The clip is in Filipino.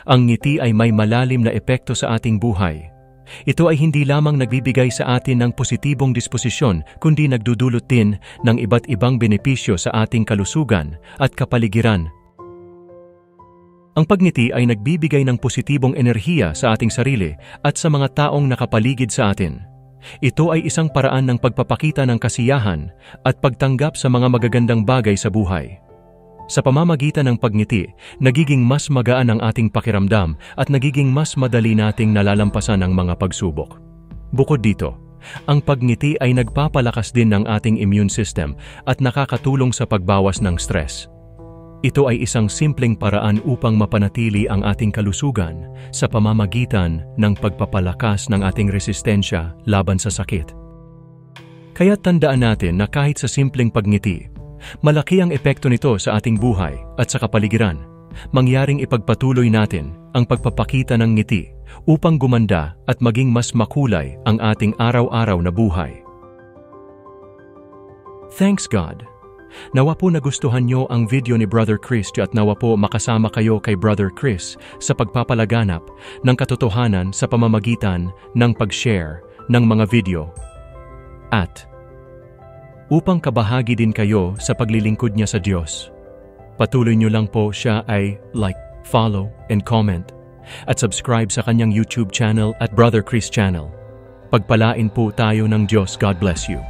Ang ngiti ay may malalim na epekto sa ating buhay. Ito ay hindi lamang nagbibigay sa atin ng positibong disposisyon, kundi nagdudulot din ng iba't ibang benepisyo sa ating kalusugan at kapaligiran. Ang pagngiti ay nagbibigay ng positibong enerhiya sa ating sarili at sa mga taong nakapaligid sa atin. Ito ay isang paraan ng pagpapakita ng kasiyahan at pagtanggap sa mga magagandang bagay sa buhay. Sa pamamagitan ng pagngiti, nagiging mas magaan ang ating pakiramdam at nagiging mas madali nating nalalampasan ang mga pagsubok. Bukod dito, ang pagngiti ay nagpapalakas din ng ating immune system at nakakatulong sa pagbawas ng stress. Ito ay isang simpleng paraan upang mapanatili ang ating kalusugan sa pamamagitan ng pagpapalakas ng ating resistensya laban sa sakit. Kaya tandaan natin na kahit sa simpleng pagngiti, malaki ang epekto nito sa ating buhay at sa kapaligiran. Mangyaring ipagpatuloy natin ang pagpapakita ng ngiti upang gumanda at maging mas makulay ang ating araw-araw na buhay. Thanks God! Nawa po nagustuhan nyo ang video ni Brother Chris at nawa po makasama kayo kay Brother Chris sa pagpapalaganap ng katotohanan sa pamamagitan ng pag-share ng mga video. At upang kabahagi din kayo sa paglilingkod niya sa Diyos, patuloy nyo lang po siya ay like, follow, and comment at subscribe sa kanyang YouTube channel at Brother Chris channel. Pagpalain po tayo ng Diyos. God bless you.